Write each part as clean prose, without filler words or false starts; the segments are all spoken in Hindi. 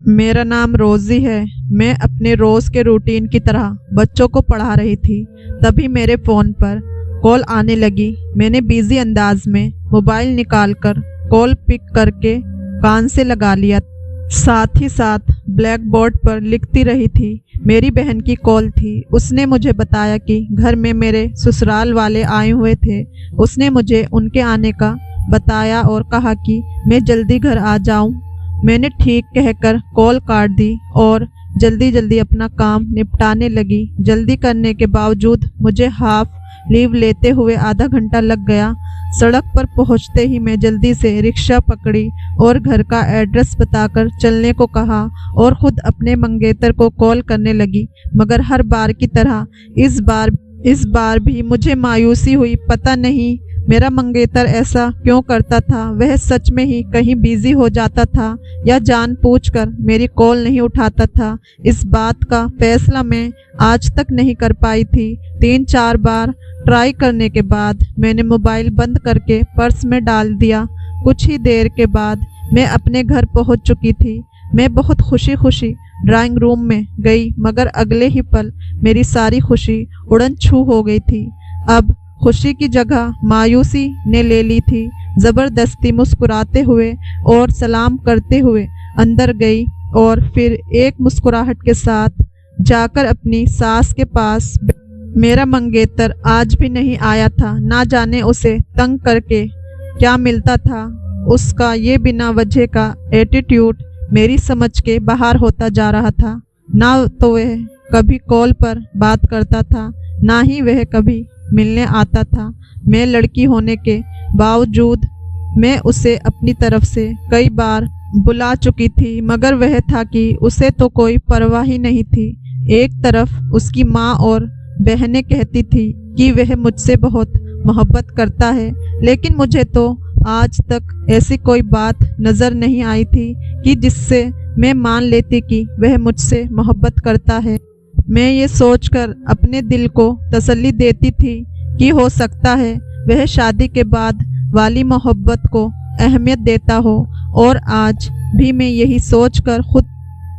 मेरा नाम रोज़ी है। मैं अपने रोज़ के रूटीन की तरह बच्चों को पढ़ा रही थी, तभी मेरे फ़ोन पर कॉल आने लगी। मैंने बिज़ी अंदाज में मोबाइल निकालकर कॉल पिक करके कान से लगा लिया। साथ ही साथ ब्लैक बोर्ड पर लिखती रही थी। मेरी बहन की कॉल थी। उसने मुझे बताया कि घर में मेरे ससुराल वाले आए हुए थे। उसने मुझे उनके आने का बताया और कहा कि मैं जल्दी घर आ जाऊं। मैंने ठीक कहकर कॉल काट दी और जल्दी जल्दी अपना काम निपटाने लगी। जल्दी करने के बावजूद मुझे हाफ लीव लेते हुए आधा घंटा लग गया। सड़क पर पहुंचते ही मैं जल्दी से रिक्शा पकड़ी और घर का एड्रेस बताकर चलने को कहा और ख़ुद अपने मंगेतर को कॉल करने लगी। मगर हर बार की तरह इस बार भी मुझे मायूसी हुई। पता नहीं मेरा मंगेतर ऐसा क्यों करता था। वह सच में ही कहीं बिजी हो जाता था या जानबूझकर मेरी कॉल नहीं उठाता था। इस बात का फैसला मैं आज तक नहीं कर पाई थी। 3-4 बार ट्राई करने के बाद मैंने मोबाइल बंद करके पर्स में डाल दिया। कुछ ही देर के बाद मैं अपने घर पहुंच चुकी थी। मैं बहुत खुशी खुशी ड्राइंग रूम में गई, मगर अगले ही पल मेरी सारी खुशी उड़न छू हो गई थी। अब खुशी की जगह मायूसी ने ले ली थी। ज़बरदस्ती मुस्कुराते हुए और सलाम करते हुए अंदर गई और फिर एक मुस्कुराहट के साथ जाकर अपनी सास के पास। मेरा मंगेतर आज भी नहीं आया था। ना जाने उसे तंग करके क्या मिलता था। उसका ये बिना वजह का एटीट्यूड मेरी समझ के बाहर होता जा रहा था। ना तो वह कभी कॉल पर बात करता था, ना ही वह कभी मिलने आता था। मैं लड़की होने के बावजूद मैं उसे अपनी तरफ से कई बार बुला चुकी थी, मगर वह था कि उसे तो कोई परवाह ही नहीं थी। एक तरफ उसकी माँ और बहनें कहती थी कि वह मुझसे बहुत मोहब्बत करता है, लेकिन मुझे तो आज तक ऐसी कोई बात नज़र नहीं आई थी कि जिससे मैं मान लेती कि वह मुझसे मोहब्बत करता है। मैं ये सोचकर अपने दिल को तसल्ली देती थी कि हो सकता है वह शादी के बाद वाली मोहब्बत को अहमियत देता हो, और आज भी मैं यही सोचकर खुद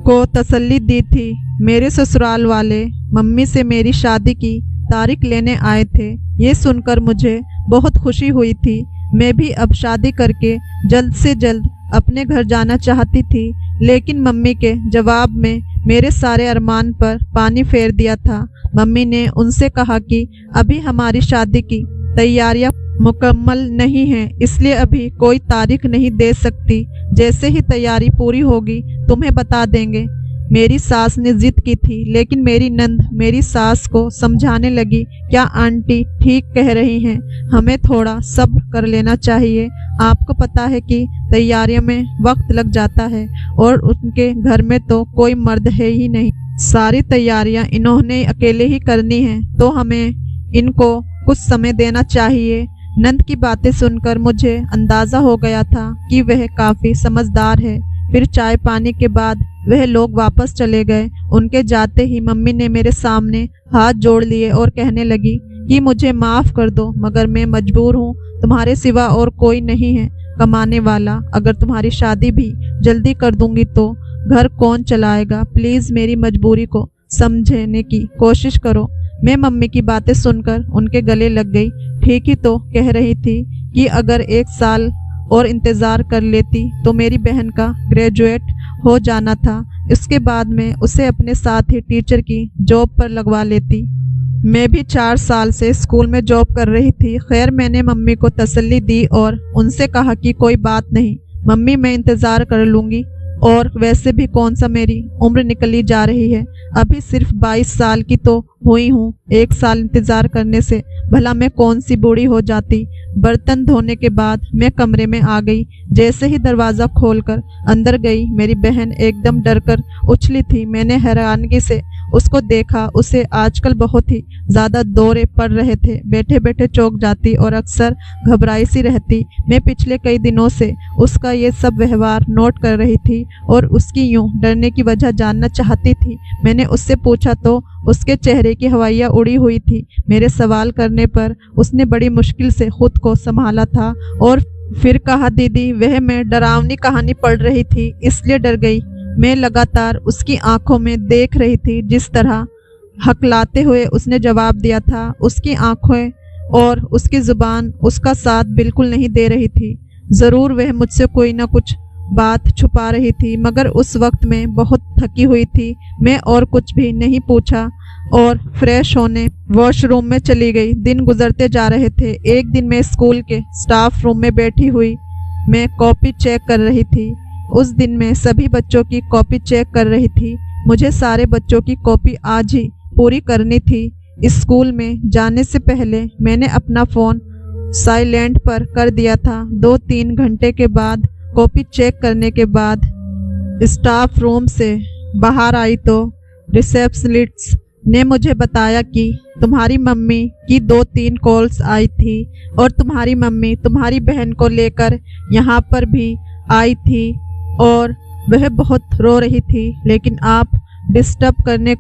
को तसल्ली दी थी। मेरे ससुराल वाले मम्मी से मेरी शादी की तारीख लेने आए थे। ये सुनकर मुझे बहुत खुशी हुई थी। मैं भी अब शादी करके जल्द से जल्द अपने घर जाना चाहती थी, लेकिन मम्मी के जवाब में मेरे सारे अरमान पर पानी फेर दिया था। मम्मी ने उनसे कहा कि अभी हमारी शादी की तैयारियां मुकम्मल नहीं हैं, इसलिए अभी कोई तारीख नहीं दे सकती। जैसे ही तैयारी पूरी होगी तुम्हें बता देंगे। मेरी सास ने जिद की थी, लेकिन मेरी नंद मेरी सास को समझाने लगी, क्या आंटी ठीक कह रही हैं, हमें थोड़ा सब्र कर लेना चाहिए। आपको पता है कि तैयारियों में वक्त लग जाता है और उनके घर में तो कोई मर्द है ही नहीं। सारी तैयारियां इन्होंने अकेले ही करनी है, तो हमें इनको कुछ समय देना चाहिए। नंद की बातें सुनकर मुझे अंदाज़ा हो गया था कि वह काफ़ी समझदार है। फिर चाय पानी के बाद वह लोग वापस चले गए। उनके जाते ही मम्मी ने मेरे सामने हाथ जोड़ लिए और कहने लगी कि मुझे माफ़ कर दो, मगर मैं मजबूर हूँ। तुम्हारे सिवा और कोई नहीं है कमाने वाला। अगर तुम्हारी शादी भी जल्दी कर दूंगी तो घर कौन चलाएगा। प्लीज़ मेरी मजबूरी को समझने की कोशिश करो। मैं मम्मी की बातें सुनकर उनके गले लग गई। ठीक ही तो कह रही थी कि अगर 1 साल और इंतज़ार कर लेती तो मेरी बहन का ग्रेजुएट हो जाना था। इसके बाद में उसे अपने साथ ही टीचर की जॉब पर लगवा लेती। मैं भी 4 साल से स्कूल में जॉब कर रही थी। खैर, मैंने मम्मी को तसल्ली दी और उनसे कहा कि कोई बात नहीं मम्मी, मैं इंतज़ार कर लूँगी, और वैसे भी कौन सा मेरी उम्र निकली जा रही है। अभी सिर्फ 22 साल की तो हुई हूँ। 1 साल इंतज़ार करने से भला मैं कौन सी बूढ़ी हो जाती। बर्तन धोने के बाद मैं कमरे में आ गई। जैसे ही दरवाज़ा खोलकर अंदर गई, मेरी बहन एकदम डरकर उछली थी। मैंने हैरानगी से उसको देखा। उसे आजकल बहुत ही ज़्यादा दौरे पड़ रहे थे। बैठे बैठे चौंक जाती और अक्सर घबराई सी रहती। मैं पिछले कई दिनों से उसका ये सब व्यवहार नोट कर रही थी और उसकी यूं डरने की वजह जानना चाहती थी। मैंने उससे पूछा तो उसके चेहरे की हवाइयाँ उड़ी हुई थी। मेरे सवाल करने पर उसने बड़ी मुश्किल से खुद को संभाला था और फिर कहा, दीदी वह मैं डरावनी कहानी पढ़ रही थी इसलिए डर गई। मैं लगातार उसकी आंखों में देख रही थी। जिस तरह हकलाते हुए उसने जवाब दिया था, उसकी आंखें और उसकी जुबान उसका साथ बिल्कुल नहीं दे रही थी। ज़रूर वह मुझसे कोई ना कुछ बात छुपा रही थी, मगर उस वक्त मैं बहुत थकी हुई थी। मैं और कुछ भी नहीं पूछा और फ्रेश होने वॉशरूम में चली गई। दिन गुजरते जा रहे थे। एक दिन मैं स्कूल के स्टाफ रूम में बैठी हुई मैं कॉपी चेक कर रही थी। उस दिन मैं सभी बच्चों की कॉपी चेक कर रही थी। मुझे सारे बच्चों की कॉपी आज ही पूरी करनी थी। स्कूल में जाने से पहले मैंने अपना फ़ोन साइलेंट पर कर दिया था। 2-3 घंटे के बाद कॉपी चेक करने के बाद स्टाफ रूम से बाहर आई तो रिसेप्शनिस्ट ने मुझे बताया कि तुम्हारी मम्मी की 2-3 कॉल्स आई थी और तुम्हारी मम्मी तुम्हारी बहन को लेकर यहाँ पर भी आई थी और वह बहुत रो रही थी, लेकिन आप डिस्टर्ब करने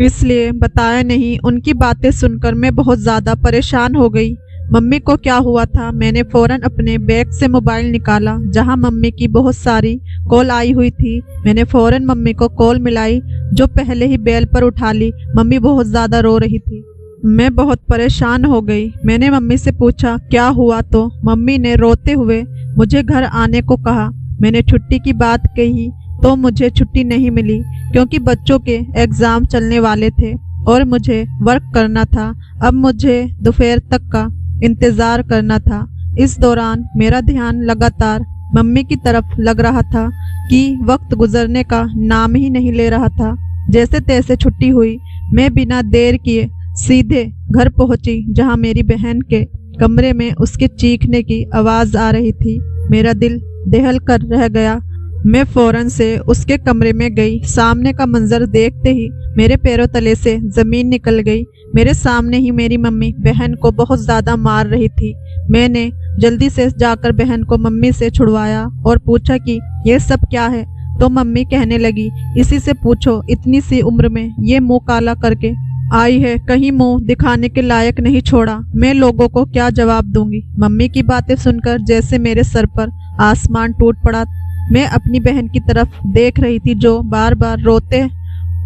इसलिए बताया नहीं। उनकी बातें सुनकर मैं बहुत ज़्यादा परेशान हो गई। मम्मी को क्या हुआ था? मैंने फ़ौरन अपने बैग से मोबाइल निकाला जहां मम्मी की बहुत सारी कॉल आई हुई थी। मैंने फ़ौरन मम्मी को कॉल मिलाई जो पहले ही बेल पर उठा ली। मम्मी बहुत ज़्यादा रो रही थी। मैं बहुत परेशान हो गई। मैंने मम्मी से पूछा क्या हुआ, तो मम्मी ने रोते हुए मुझे घर आने को कहा। मैंने छुट्टी की बात कही तो मुझे छुट्टी नहीं मिली क्योंकि बच्चों के एग्ज़ाम चलने वाले थे और मुझे वर्क करना था। अब मुझे दोपहर तक का इंतज़ार करना था। इस दौरान मेरा ध्यान लगातार मम्मी की तरफ लग रहा था कि वक्त गुजरने का नाम ही नहीं ले रहा था। जैसे तैसे छुट्टी हुई। मैं बिना देर किए सीधे घर पहुंची जहां मेरी बहन के कमरे में उसके चीखने की आवाज़ आ रही थी। मेरा दिल दहल कर रह गया। मैं फ़ौरन से उसके कमरे में गई। सामने का मंजर देखते ही मेरे पैरों तले से ज़मीन निकल गई। मेरे सामने ही मेरी मम्मी बहन को बहुत ज़्यादा मार रही थी। मैंने जल्दी से जाकर बहन को मम्मी से छुड़वाया और पूछा कि ये सब क्या है। तो मम्मी कहने लगी, इसी से पूछो, इतनी सी उम्र में ये मुंह काला करके आई है, कहीं मुंह दिखाने के लायक नहीं छोड़ा। मैं लोगों को क्या जवाब दूंगी। मम्मी की बातें सुनकर जैसे मेरे सर पर आसमान टूट पड़ा। मैं अपनी बहन की तरफ देख रही थी जो बार बार रोते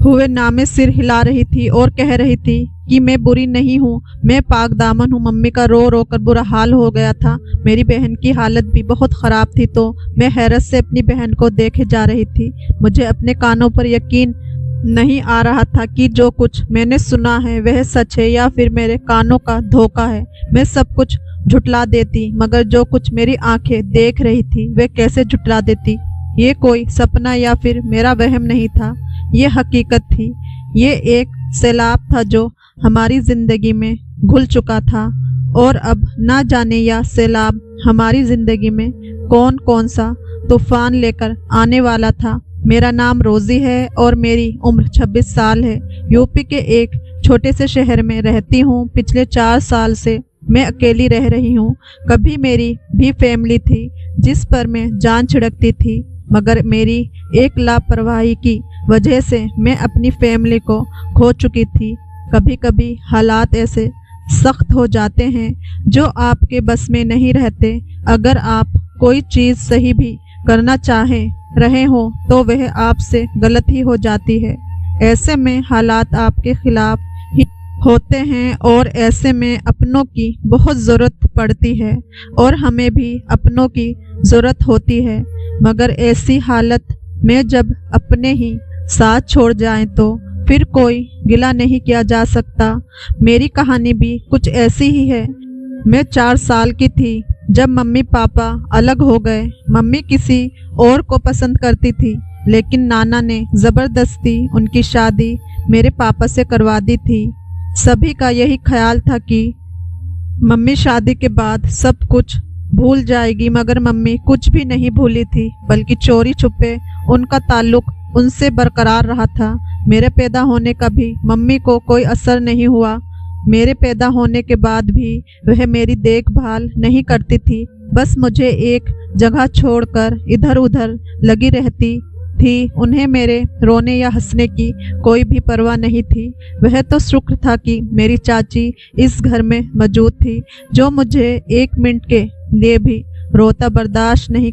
हुए नामे सिर हिला रही थी और कह रही थी कि मैं बुरी नहीं हूँ, मैं पाक दामन हूँ। मम्मी का रो रो कर बुरा हाल हो गया था। मेरी बहन की हालत भी बहुत ख़राब थी तो मैं हैरत से अपनी बहन को देखे जा रही थी। मुझे अपने कानों पर यकीन नहीं आ रहा था कि जो कुछ मैंने सुना है वह सच है या फिर मेरे कानों का धोखा है। मैं सब कुछ झुटला देती, मगर जो कुछ मेरी आंखें देख रही थी वह कैसे झुटला देती। ये कोई सपना या फिर मेरा वहम नहीं था, ये हकीकत थी। ये एक सैलाब था जो हमारी ज़िंदगी में घुल चुका था और अब ना जाने यह सैलाब हमारी ज़िंदगी में कौन कौन सा तूफान लेकर आने वाला था। मेरा नाम रोज़ी है और मेरी उम्र 26 साल है। यूपी के एक छोटे से शहर में रहती हूँ। पिछले 4 साल से मैं अकेली रह रही हूँ। कभी मेरी भी फैमिली थी जिस पर मैं जान छिड़कती थी, मगर मेरी एक लापरवाही की वजह से मैं अपनी फैमिली को खो चुकी थी। कभी कभी हालात ऐसे सख्त हो जाते हैं जो आपके बस में नहीं रहते। अगर आप कोई चीज़ सही भी करना चाहें रहे हो तो वह आपसे गलत ही हो जाती है। ऐसे में हालात आपके खिलाफ ही होते हैं और ऐसे में अपनों की बहुत ज़रूरत पड़ती है और हमें भी अपनों की ज़रूरत होती है। मगर ऐसी हालत में जब अपने ही साथ छोड़ जाएं तो फिर कोई गिला नहीं किया जा सकता। मेरी कहानी भी कुछ ऐसी ही है। मैं 4 साल की थी जब मम्मी पापा अलग हो गए। मम्मी किसी और को पसंद करती थी, लेकिन नाना ने ज़बरदस्ती उनकी शादी मेरे पापा से करवा दी थी। सभी का यही ख्याल था कि मम्मी शादी के बाद सब कुछ भूल जाएगी, मगर मम्मी कुछ भी नहीं भूली थी, बल्कि चोरी छुपे उनका ताल्लुक उनसे बरकरार रहा था। मेरे पैदा होने का भी मम्मी को कोई असर नहीं हुआ। मेरे पैदा होने के बाद भी वह मेरी देखभाल नहीं करती थी, बस मुझे एक जगह छोड़कर इधर उधर लगी रहती थी। उन्हें मेरे रोने या हंसने की कोई भी परवाह नहीं थी। वह तो शुक्र था कि मेरी चाची इस घर में मौजूद थी जो मुझे 1 मिनट के लिए भी रोता बर्दाश्त नहीं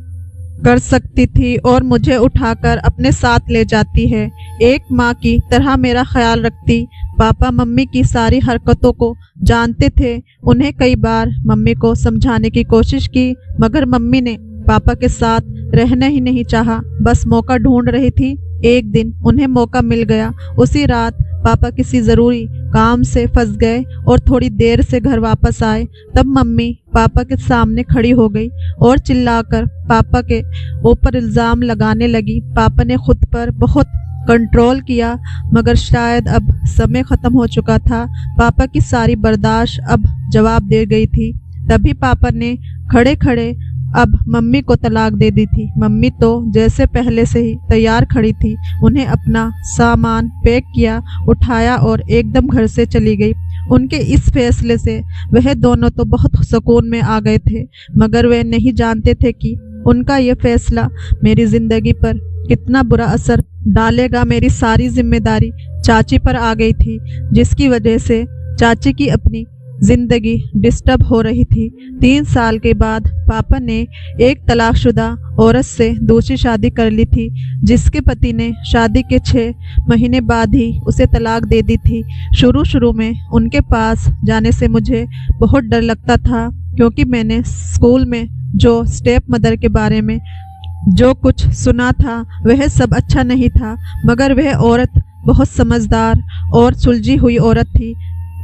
कर सकती थी और मुझे उठाकर अपने साथ ले जाती है। एक माँ की तरह मेरा ख्याल रखती। पापा मम्मी की सारी हरकतों को जानते थे। उन्हें कई बार मम्मी को समझाने की कोशिश की, मगर मम्मी ने पापा के साथ रहना ही नहीं चाहा, बस मौका ढूंढ रही थी। एक दिन उन्हें मौका मिल गया। उसी रात पापा किसी ज़रूरी काम से फंस गए और थोड़ी देर से घर वापस आए। तब मम्मी पापा के सामने खड़ी हो गई और चिल्लाकर पापा के ऊपर इल्ज़ाम लगाने लगी। पापा ने खुद पर बहुत कंट्रोल किया, मगर शायद अब समय ख़त्म हो चुका था। पापा की सारी बर्दाश्त अब जवाब दे गई थी। तभी पापा ने खड़े खड़े अब मम्मी को तलाक दे दी थी। मम्मी तो जैसे पहले से ही तैयार खड़ी थी। उन्हें अपना सामान पैक किया, उठाया और एकदम घर से चली गई। उनके इस फैसले से वह दोनों तो बहुत सुकून में आ गए थे, मगर वे नहीं जानते थे कि उनका यह फैसला मेरी ज़िंदगी पर कितना बुरा असर डालेगा। मेरी सारी जिम्मेदारी चाची पर आ गई थी, जिसकी वजह से चाची की अपनी जिंदगी डिस्टर्ब हो रही थी। 3 साल के बाद पापा ने एक तलाकशुदा औरत से दूसरी शादी कर ली थी, जिसके पति ने शादी के 6 महीने बाद ही उसे तलाक दे दी थी। शुरू में उनके पास जाने से मुझे बहुत डर लगता था, क्योंकि मैंने स्कूल में जो स्टेप मदर के बारे में जो कुछ सुना था वह सब अच्छा नहीं था। मगर वह औरत बहुत समझदार और सुलझी हुई औरत थी।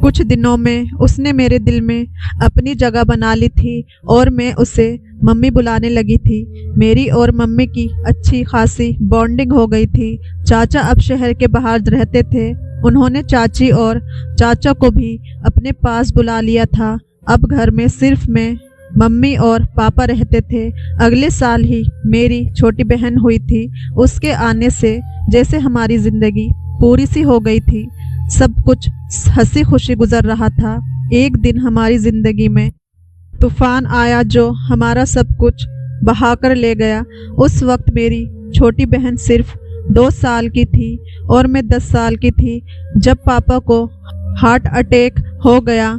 कुछ दिनों में उसने मेरे दिल में अपनी जगह बना ली थी और मैं उसे मम्मी बुलाने लगी थी। मेरी और मम्मी की अच्छी खासी बॉन्डिंग हो गई थी। चाचा अब शहर के बाहर रहते थे। उन्होंने चाची और चाचा को भी अपने पास बुला लिया था। अब घर में सिर्फ मैं, मम्मी और पापा रहते थे। अगले साल ही मेरी छोटी बहन हुई थी। उसके आने से जैसे हमारी ज़िंदगी पूरी सी हो गई थी। सब कुछ हंसी खुशी गुजर रहा था। एक दिन हमारी ज़िंदगी में तूफान आया जो हमारा सब कुछ बहाकर ले गया। उस वक्त मेरी छोटी बहन सिर्फ 2 साल की थी और मैं 10 साल की थी जब पापा को हार्ट अटैक हो गया।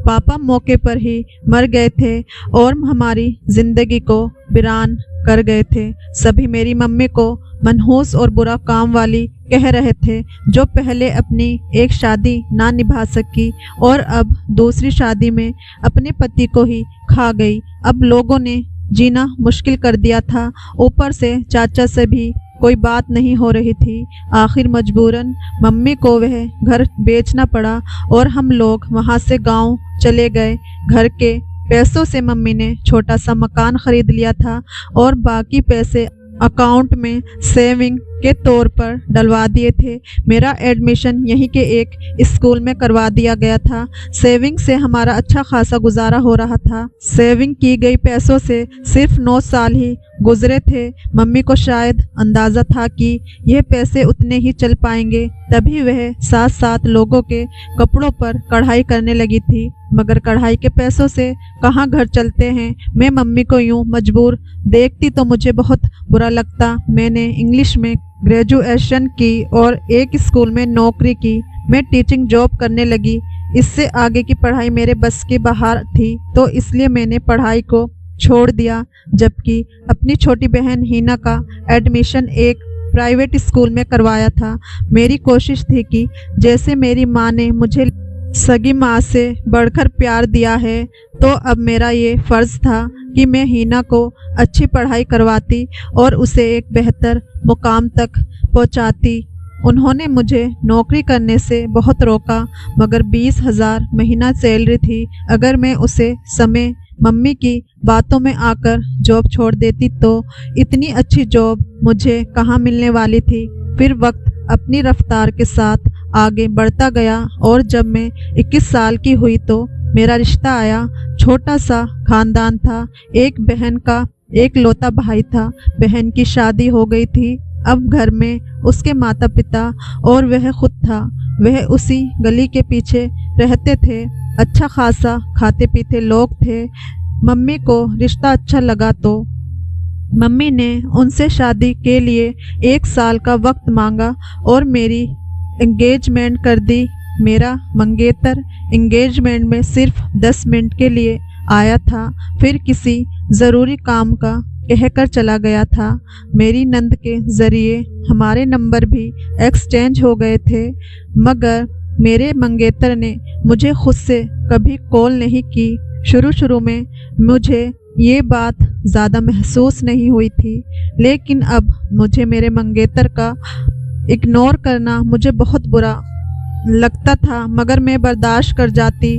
पापा मौके पर ही मर गए थे और हमारी ज़िंदगी को वीरान कर गए थे। सभी मेरी मम्मी को मनहूस और बुरा काम वाली कह रहे थे, जो पहले अपनी एक शादी ना निभा सकी और अब दूसरी शादी में अपने पति को ही खा गई। अब लोगों ने जीना मुश्किल कर दिया था। ऊपर से चाचा से भी कोई बात नहीं हो रही थी। आखिर मजबूरन मम्मी को वह घर बेचना पड़ा और हम लोग वहां से गांव चले गए। घर के पैसों से मम्मी ने छोटा सा मकान खरीद लिया था और बाकी पैसे अकाउंट में सेविंग के तौर पर डलवा दिए थे। मेरा एडमिशन यहीं के एक स्कूल में करवा दिया गया था। सेविंग से हमारा अच्छा खासा गुजारा हो रहा था। सेविंग की गई पैसों से सिर्फ 9 साल ही गुजरे थे। मम्मी को शायद अंदाज़ा था कि यह पैसे उतने ही चल पाएंगे, तभी वह 7-7 लोगों के कपड़ों पर कढ़ाई करने लगी थी। मगर कढ़ाई के पैसों से कहाँ घर चलते हैं। मैं मम्मी को यूं मजबूर देखती तो मुझे बहुत बुरा लगता। मैंने इंग्लिश में ग्रेजुएशन की और एक स्कूल में नौकरी की। मैं टीचिंग जॉब करने लगी। इससे आगे की पढ़ाई मेरे बस के बाहर थी, तो इसलिए मैंने पढ़ाई को छोड़ दिया। जबकि अपनी छोटी बहन हिना का एडमिशन एक प्राइवेट स्कूल में करवाया था। मेरी कोशिश थी कि जैसे मेरी माँ ने मुझे सगी माँ से बढ़कर प्यार दिया है, तो अब मेरा ये फ़र्ज़ था कि मैं हिना को अच्छी पढ़ाई करवाती और उसे एक बेहतर मुकाम तक पहुँचाती। उन्होंने मुझे नौकरी करने से बहुत रोका, मगर 20,000 महीना सैलरी थी। अगर मैं उसे समय मम्मी की बातों में आकर जॉब छोड़ देती तो इतनी अच्छी जॉब मुझे कहाँ मिलने वाली थी। फिर वक्त अपनी रफ्तार के साथ आगे बढ़ता गया और जब मैं 21 साल की हुई तो मेरा रिश्ता आया। छोटा सा खानदान था। एक बहन का एक लौता भाई था। बहन की शादी हो गई थी। अब घर में उसके माता पिता और वह खुद था। वह उसी गली के पीछे रहते थे। अच्छा खासा खाते पीते लोग थे। मम्मी को रिश्ता अच्छा लगा तो मम्मी ने उनसे शादी के लिए 1 साल का वक्त मांगा और मेरी एंगेजमेंट कर दी। मेरा मंगेतर एंगेजमेंट में सिर्फ 10 मिनट के लिए आया था। फिर किसी ज़रूरी काम का कहकर चला गया था। मेरी नंद के ज़रिए हमारे नंबर भी एक्सचेंज हो गए थे, मगर मेरे मंगेतर ने मुझे खुद से कभी कॉल नहीं की। शुरू में मुझे ये बात ज़्यादा महसूस नहीं हुई थी, लेकिन अब मुझे मेरे मंगेतर का इग्नोर करना मुझे बहुत बुरा लगता था, मगर मैं बर्दाश्त कर जाती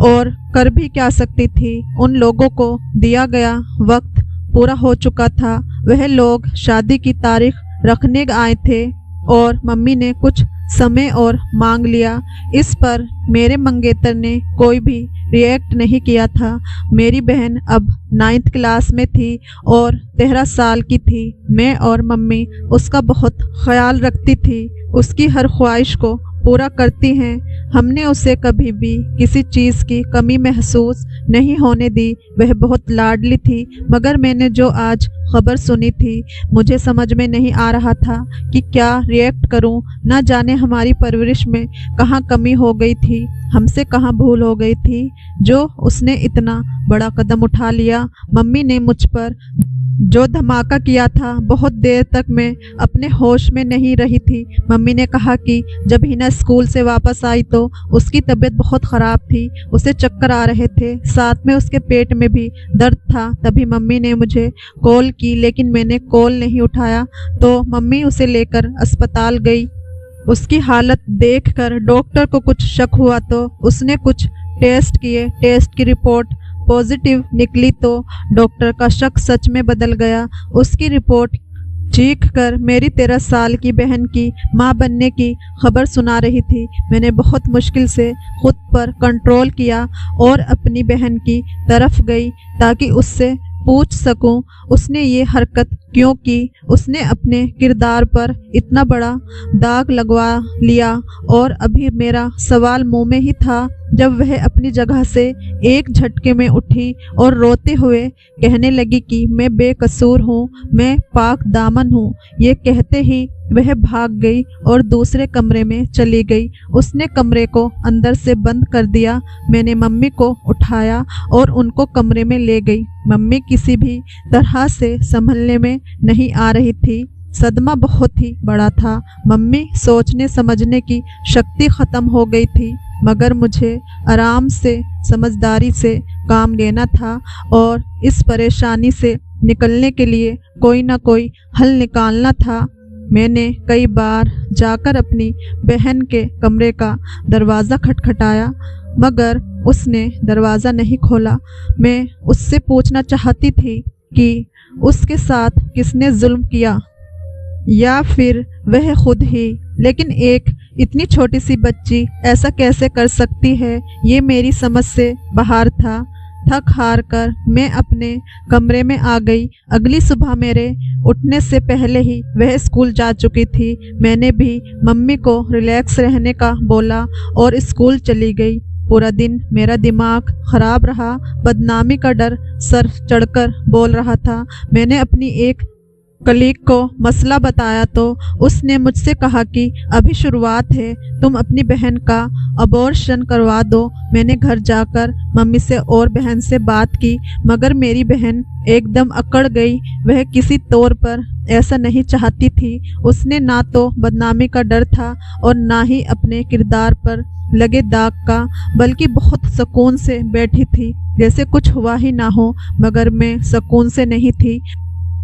और कर भी क्या सकती थी। उन लोगों को दिया गया वक्त पूरा हो चुका था। वह लोग शादी की तारीख रखने आए थे और मम्मी ने कुछ समय और मांग लिया। इस पर मेरे मंगेतर ने कोई भी रिएक्ट नहीं किया था। मेरी बहन अब 9th क्लास में थी और 13 साल की थी। मैं और मम्मी उसका बहुत ख्याल रखती थी, उसकी हर ख्वाहिश को पूरा करती हैं। हमने उसे कभी भी किसी चीज़ की कमी महसूस नहीं होने दी। वह बहुत लाडली थी, मगर मैंने जो आज खबर सुनी थी, मुझे समझ में नहीं आ रहा था कि क्या रिएक्ट करूं। न जाने हमारी परवरिश में कहाँ कमी हो गई थी, हमसे कहाँ भूल हो गई थी जो उसने इतना बड़ा कदम उठा लिया। मम्मी ने मुझ पर जो धमाका किया था, बहुत देर तक मैं अपने होश में नहीं रही थी। मम्मी ने कहा कि जब हिना स्कूल से वापस आई तो उसकी तबीयत बहुत ख़राब थी, उसे चक्कर आ रहे थे, साथ में उसके पेट में भी दर्द था। तभी मम्मी ने मुझे कॉल की, लेकिन मैंने कॉल नहीं उठाया, तो मम्मी उसे लेकर अस्पताल गई। उसकी हालत देखकर डॉक्टर को कुछ शक हुआ तो उसने कुछ टेस्ट किए। टेस्ट की रिपोर्ट पॉजिटिव निकली तो डॉक्टर का शक सच में बदल गया। उसकी रिपोर्ट चीख कर मेरी 13 साल की बहन की मां बनने की खबर सुना रही थी। मैंने बहुत मुश्किल से खुद पर कंट्रोल किया और अपनी बहन की तरफ गई ताकि उससे पूछ सकूं उसने ये हरकत क्यों की। उसने अपने किरदार पर इतना बड़ा दाग लगवा लिया और अभी मेरा सवाल मुंह में ही था जब वह अपनी जगह से एक झटके में उठी और रोते हुए कहने लगी कि मैं बेकसूर हूँ, मैं पाक दामन हूँ। ये कहते ही वह भाग गई और दूसरे कमरे में चली गई। उसने कमरे को अंदर से बंद कर दिया। मैंने मम्मी को उठाया और उनको कमरे में ले गई। मम्मी किसी भी तरह से संभलने में नहीं आ रही थी। सदमा बहुत ही बड़ा था। मम्मी सोचने समझने की शक्ति खत्म हो गई थी, मगर मुझे आराम से समझदारी से काम लेना था और इस परेशानी से निकलने के लिए कोई ना कोई हल निकालना था। मैंने कई बार जाकर अपनी बहन के कमरे का दरवाज़ा खटखटाया, मगर उसने दरवाज़ा नहीं खोला। मैं उससे पूछना चाहती थी कि उसके साथ किसने जुल्म किया या फिर वह खुद ही, लेकिन एक इतनी छोटी सी बच्ची ऐसा कैसे कर सकती है, ये मेरी समझ से बाहर था। थक हार कर मैं अपने कमरे में आ गई। अगली सुबह मेरे उठने से पहले ही वह स्कूल जा चुकी थी। मैंने भी मम्मी को रिलैक्स रहने का बोला और स्कूल चली गई। पूरा दिन मेरा दिमाग खराब रहा। बदनामी का डर सर चढ़कर बोल रहा था। मैंने अपनी एक कलीग को मसला बताया तो उसने मुझसे कहा कि अभी शुरुआत है, तुम अपनी बहन का अबॉर्शन करवा दो। मैंने घर जाकर मम्मी से और बहन से बात की, मगर मेरी बहन एकदम अकड़ गई। वह किसी तौर पर ऐसा नहीं चाहती थी। उसने ना तो बदनामी का डर था और ना ही अपने किरदार पर लगे दाग का, बल्कि बहुत सुकून से बैठी थी जैसे कुछ हुआ ही ना हो। मगर मैं सुकून से नहीं थी।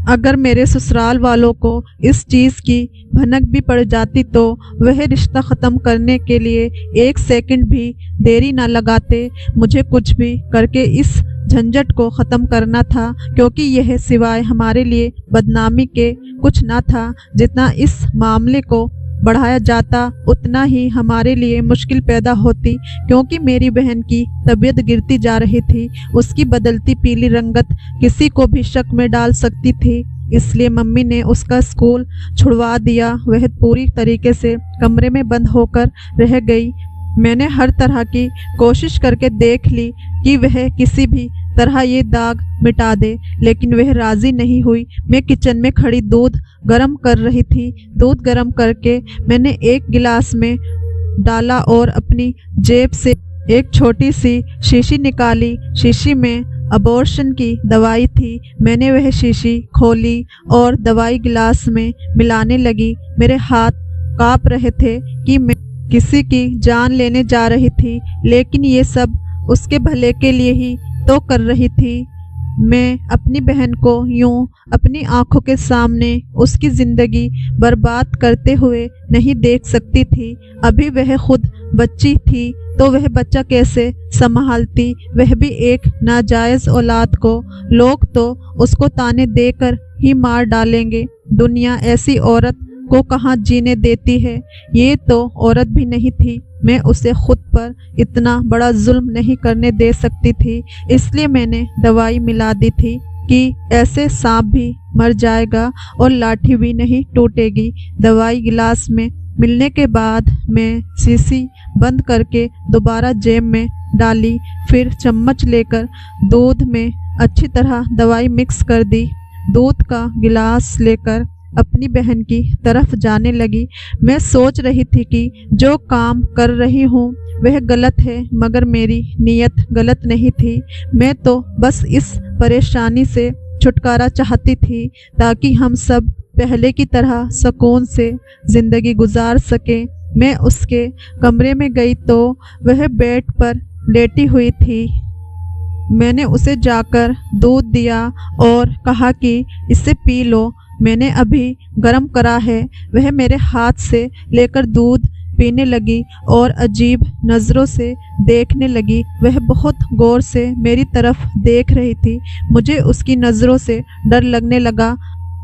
अगर मेरे ससुराल वालों को इस चीज़ की भनक भी पड़ जाती तो वह रिश्ता ख़त्म करने के लिए 1 सेकंड भी देरी ना लगाते। मुझे कुछ भी करके इस झंझट को ख़त्म करना था, क्योंकि यह सिवाय हमारे लिए बदनामी के कुछ ना था। जितना इस मामले को बढ़ाया जाता उतना ही हमारे लिए मुश्किल पैदा होती, क्योंकि मेरी बहन की तबीयत गिरती जा रही थी। उसकी बदलती पीली रंगत किसी को भी शक में डाल सकती थी। इसलिए मम्मी ने उसका स्कूल छुड़वा दिया। वह पूरी तरीके से कमरे में बंद होकर रह गई। मैंने हर तरह की कोशिश करके देख ली कि वह किसी भी तरह ये दाग मिटा दे, लेकिन वह राज़ी नहीं हुई। मैं किचन में खड़ी दूध गर्म कर रही थी। दूध गर्म करके मैंने एक गिलास में डाला और अपनी जेब से एक छोटी सी शीशी निकाली। शीशी में अबॉर्शन की दवाई थी। मैंने वह शीशी खोली और दवाई गिलास में मिलाने लगी। मेरे हाथ काँप रहे थे कि मैं किसी की जान लेने जा रही थी, लेकिन ये सब उसके भले के लिए ही तो कर रही थी। मैं अपनी बहन को यूं अपनी आंखों के सामने उसकी ज़िंदगी बर्बाद करते हुए नहीं देख सकती थी। अभी वह खुद बच्ची थी तो वह बच्चा कैसे संभालती, वह भी एक नाजायज़ औलाद को। लोग तो उसको ताने देकर ही मार डालेंगे। दुनिया ऐसी औरत को कहाँ जीने देती है। ये तो औरत भी नहीं थी। मैं उसे खुद पर इतना बड़ा जुल्म नहीं करने दे सकती थी, इसलिए मैंने दवाई मिला दी थी कि ऐसे सांप भी मर जाएगा और लाठी भी नहीं टूटेगी। दवाई गिलास में मिलने के बाद मैं शीशी बंद करके दोबारा जेब में डाली, फिर चम्मच लेकर दूध में अच्छी तरह दवाई मिक्स कर दी। दूध का गिलास लेकर अपनी बहन की तरफ जाने लगी। मैं सोच रही थी कि जो काम कर रही हूँ वह गलत है, मगर मेरी नीयत गलत नहीं थी। मैं तो बस इस परेशानी से छुटकारा चाहती थी ताकि हम सब पहले की तरह सुकून से ज़िंदगी गुजार सकें। मैं उसके कमरे में गई तो वह बेड पर लेटी हुई थी। मैंने उसे जाकर दूध दिया और कहा कि इसे पी लो, मैंने अभी गर्म करा है। वह मेरे हाथ से लेकर दूध पीने लगी और अजीब नज़रों से देखने लगी। वह बहुत गौर से मेरी तरफ देख रही थी। मुझे उसकी नज़रों से डर लगने लगा।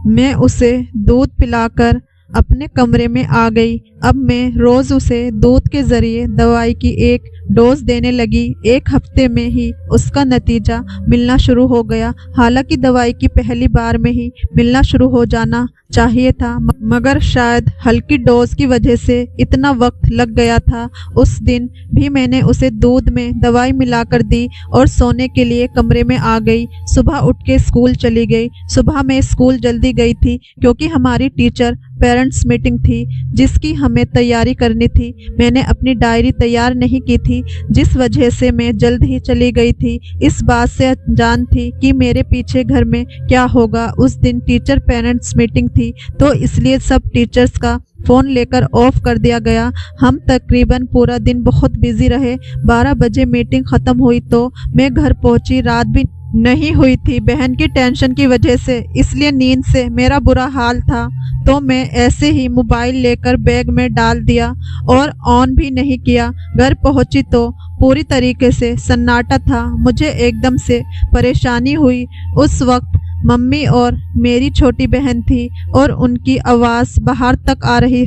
मैं उसे दूध पिलाकर अपने कमरे में आ गई। अब मैं रोज़ उसे दूध के ज़रिए दवाई की एक डोज देने लगी। एक हफ्ते में ही उसका नतीजा मिलना शुरू हो गया। हालांकि दवाई की पहली बार में ही मिलना शुरू हो जाना चाहिए था, मगर शायद हल्की डोज की वजह से इतना वक्त लग गया था। उस दिन भी मैंने उसे दूध में दवाई मिलाकर दी और सोने के लिए कमरे में आ गई। सुबह उठ के स्कूल चली गई। सुबह मैं स्कूल जल्दी गई थी क्योंकि हमारी टीचर पेरेंट्स मीटिंग थी जिसकी हमें तैयारी करनी थी। मैंने अपनी डायरी तैयार नहीं की थी, जिस वजह से मैं जल्द ही चली गई थी। इस बात से अनजान थी कि मेरे पीछे घर में क्या होगा। उस दिन टीचर पेरेंट्स मीटिंग थी तो इसलिए सब टीचर्स का फ़ोन लेकर ऑफ कर दिया गया। हम तकरीबन पूरा दिन बहुत बिजी रहे। 12 बजे मीटिंग ख़त्म हुई तो मैं घर पहुंची। रात भी नहीं हुई थी बहन की टेंशन की वजह से, इसलिए नींद से मेरा बुरा हाल था। तो मैं ऐसे ही मोबाइल लेकर बैग में डाल दिया और ऑन भी नहीं किया। घर पहुंची तो पूरी तरीके से सन्नाटा था। मुझे एकदम से परेशानी हुई। उस वक्त मम्मी और मेरी छोटी बहन थी और उनकी आवाज़ बाहर तक आ रही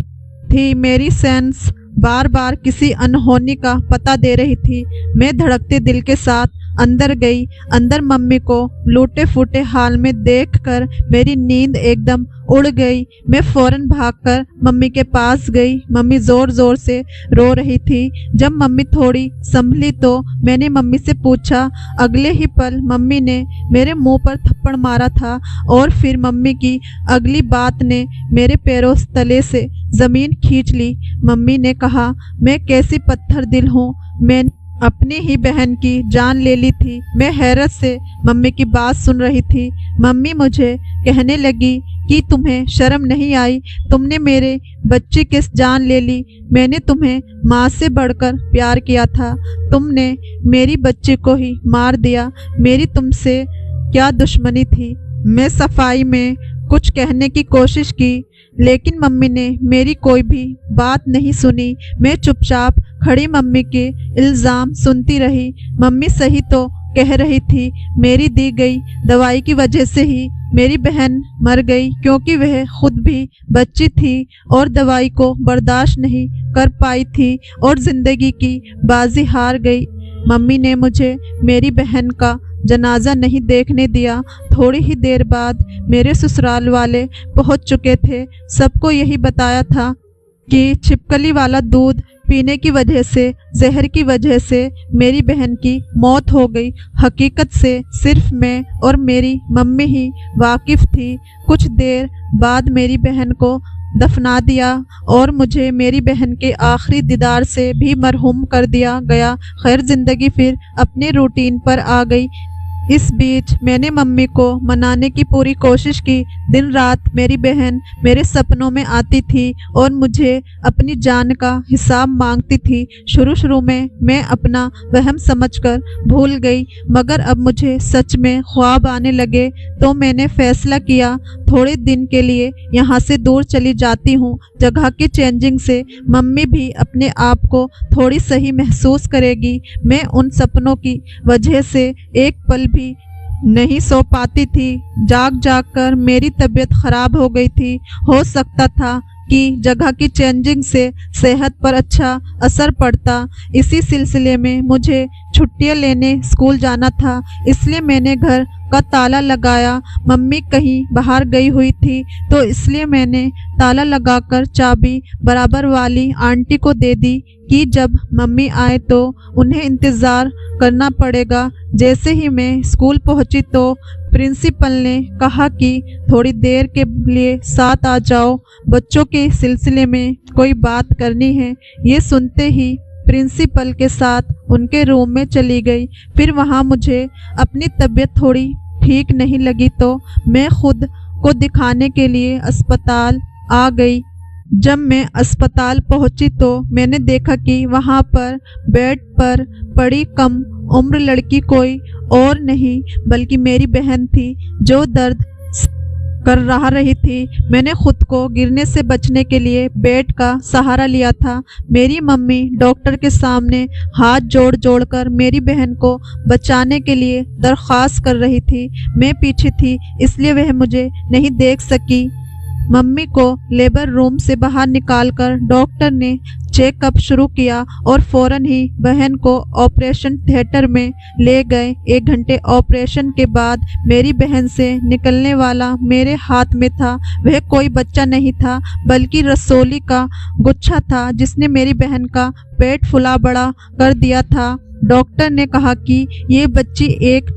थी। मेरी सेंस बार बार किसी अनहोनी का पता दे रही थी। मैं धड़कते दिल के साथ अंदर गई। अंदर मम्मी को लूटे फूटे हाल में देखकर मेरी नींद एकदम उड़ गई। मैं फौरन भागकर मम्मी के पास गई। मम्मी ज़ोर ज़ोर से रो रही थी। जब मम्मी थोड़ी संभली तो मैंने मम्मी से पूछा। अगले ही पल मम्मी ने मेरे मुंह पर थप्पड़ मारा था और फिर मम्मी की अगली बात ने मेरे पैरों तले से ज़मीन खींच ली। मम्मी ने कहा, मैं कैसी पत्थर दिल हूँ, मैं अपनी ही बहन की जान ले ली थी। मैं हैरत से मम्मी की बात सुन रही थी। मम्मी मुझे कहने लगी कि तुम्हें शर्म नहीं आई, तुमने मेरे बच्चे की जान ले ली। मैंने तुम्हें माँ से बढ़कर प्यार किया था, तुमने मेरी बच्चे को ही मार दिया। मेरी तुमसे क्या दुश्मनी थी। मैं सफाई में कुछ कहने की कोशिश की, लेकिन मम्मी ने मेरी कोई भी बात नहीं सुनी। मैं चुपचाप खड़ी मम्मी के इल्ज़ाम सुनती रही। मम्मी सही तो कह रही थी। मेरी दी गई दवाई की वजह से ही मेरी बहन मर गई, क्योंकि वह खुद भी बच्ची थी और दवाई को बर्दाश्त नहीं कर पाई थी और ज़िंदगी की बाजी हार गई। मम्मी ने मुझे मेरी बहन का जनाजा नहीं देखने दिया। थोड़ी ही देर बाद मेरे ससुराल वाले पहुंच चुके थे। सबको यही बताया था कि छिपकली वाला दूध पीने की वजह से, जहर की वजह से मेरी बहन की मौत हो गई। हकीकत से सिर्फ मैं और मेरी मम्मी ही वाकिफ़ थी। कुछ देर बाद मेरी बहन को दफना दिया और मुझे मेरी बहन के आखिरी दीदार से भी मरहूम कर दिया गया। खैर ज़िंदगी फिर अपने रूटीन पर आ गई। इस बीच मैंने मम्मी को मनाने की पूरी कोशिश की। दिन रात मेरी बहन मेरे सपनों में आती थी और मुझे अपनी जान का हिसाब मांगती थी। शुरू में मैं अपना वहम समझकर भूल गई, मगर अब मुझे सच में ख्वाब आने लगे तो मैंने फैसला किया थोड़े दिन के लिए यहाँ से दूर चली जाती हूँ। जगह की चेंजिंग से मम्मी भी अपने आप को थोड़ी सही महसूस करेगी। मैं उन सपनों की वजह से एक पल भी नहीं सो पाती थी। जाग कर मेरी तबीयत खराब हो गई थी। हो सकता था कि जगह की चेंजिंग से सेहत पर अच्छा असर पड़ता। इसी सिलसिले में मुझे छुट्टियां लेने स्कूल जाना था, इसलिए मैंने घर का ताला लगाया। मम्मी कहीं बाहर गई हुई थी तो इसलिए मैंने ताला लगाकर चाबी बराबर वाली आंटी को दे दी कि जब मम्मी आए तो उन्हें इंतज़ार करना पड़ेगा। जैसे ही मैं स्कूल पहुंची तो प्रिंसिपल ने कहा कि थोड़ी देर के लिए साथ आ जाओ, बच्चों के सिलसिले में कोई बात करनी है। ये सुनते ही प्रिंसिपल के साथ उनके रूम में चली गई। फिर वहाँ मुझे अपनी तबीयत थोड़ी ठीक नहीं लगी तो मैं खुद को दिखाने के लिए अस्पताल आ गई। जब मैं अस्पताल पहुंची तो मैंने देखा कि वहाँ पर बेड पर पड़ी कम उम्र लड़की कोई और नहीं बल्कि मेरी बहन थी जो दर्द कर रही थी। मैंने खुद को गिरने से बचने के लिए बेड का सहारा लिया था। मेरी मम्मी डॉक्टर के सामने हाथ जोड़ कर मेरी बहन को बचाने के लिए दरख्वास्त कर रही थी। मैं पीछे थी इसलिए वह मुझे नहीं देख सकी। मम्मी को लेबर रूम से बाहर निकालकर डॉक्टर ने चेकअप शुरू किया और फौरन ही बहन को ऑपरेशन थिएटर में ले गए। 1 घंटे ऑपरेशन के बाद मेरी बहन से निकलने वाला मेरे हाथ में था। वह कोई बच्चा नहीं था बल्कि रसौली का गुच्छा था जिसने मेरी बहन का पेट फुला बड़ा कर दिया था। डॉक्टर ने कहा कि ये बच्ची एक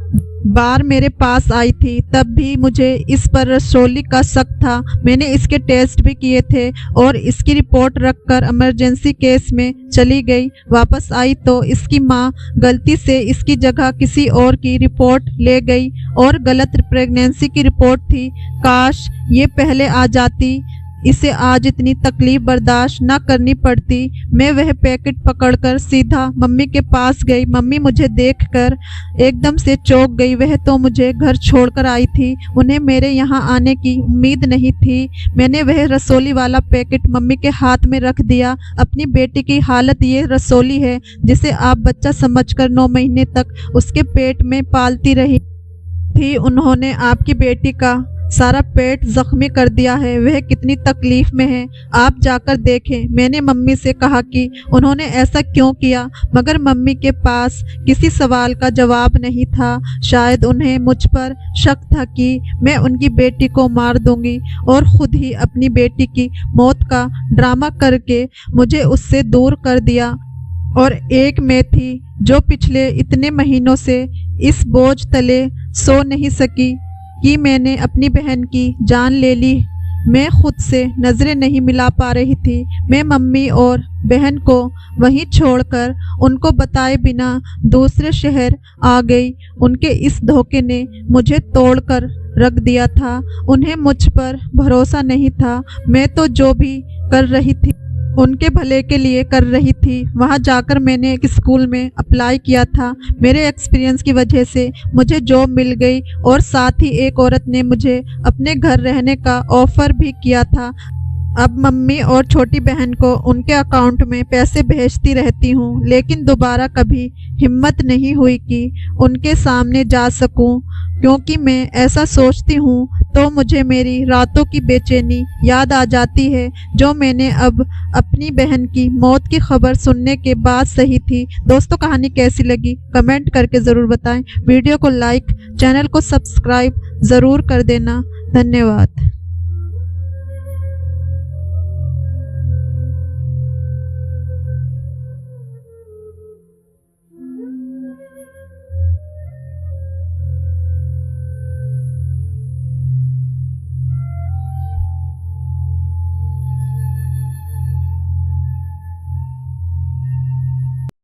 बार मेरे पास आई थी, तब भी मुझे इस पर रसौली का शक था। मैंने इसके टेस्ट भी किए थे और इसकी रिपोर्ट रखकर इमरजेंसी केस में चली गई। वापस आई तो इसकी माँ गलती से इसकी जगह किसी और की रिपोर्ट ले गई और गलत प्रेगनेंसी की रिपोर्ट थी। काश ये पहले आ जाती, इसे आज इतनी तकलीफ बर्दाश्त न करनी पड़ती। मैं वह पैकेट पकड़कर सीधा मम्मी के पास गई। मम्मी मुझे देखकर एकदम से चौंक गई। वह तो मुझे घर छोड़कर आई थी, उन्हें मेरे यहाँ आने की उम्मीद नहीं थी। मैंने वह रसौली वाला पैकेट मम्मी के हाथ में रख दिया। अपनी बेटी की हालत ये रसौली है जिसे आप बच्चा समझकर 9 महीने तक उसके पेट में पालती रही थी। उन्होंने आपकी बेटी का सारा पेट जख्मी कर दिया है। वह कितनी तकलीफ में है, आप जाकर देखें। मैंने मम्मी से कहा कि उन्होंने ऐसा क्यों किया, मगर मम्मी के पास किसी सवाल का जवाब नहीं था। शायद उन्हें मुझ पर शक था कि मैं उनकी बेटी को मार दूंगी और खुद ही अपनी बेटी की मौत का ड्रामा करके मुझे उससे दूर कर दिया। और एक मैं थी जो पिछले इतने महीनों से इस बोझ तले सो नहीं सकी कि मैंने अपनी बहन की जान ले ली। मैं खुद से नज़रें नहीं मिला पा रही थी। मैं मम्मी और बहन को वहीं छोड़कर उनको बताए बिना दूसरे शहर आ गई। उनके इस धोखे ने मुझे तोड़कर रख दिया था। उन्हें मुझ पर भरोसा नहीं था। मैं तो जो भी कर रही थी उनके भले के लिए कर रही थी। वहाँ जाकर मैंने एक स्कूल में अप्लाई किया था। मेरे एक्सपीरियंस की वजह से मुझे जॉब मिल गई और साथ ही एक औरत ने मुझे अपने घर रहने का ऑफ़र भी किया था। अब मम्मी और छोटी बहन को उनके अकाउंट में पैसे भेजती रहती हूँ, लेकिन दोबारा कभी हिम्मत नहीं हुई कि उनके सामने जा सकूँ, क्योंकि मैं ऐसा सोचती हूँ तो मुझे मेरी रातों की बेचैनी याद आ जाती है जो मैंने अब अपनी बहन की मौत की खबर सुनने के बाद सही थी। दोस्तों, कहानी कैसी लगी कमेंट करके ज़रूर बताएं। वीडियो को लाइक, चैनल को सब्सक्राइब ज़रूर कर देना। धन्यवाद।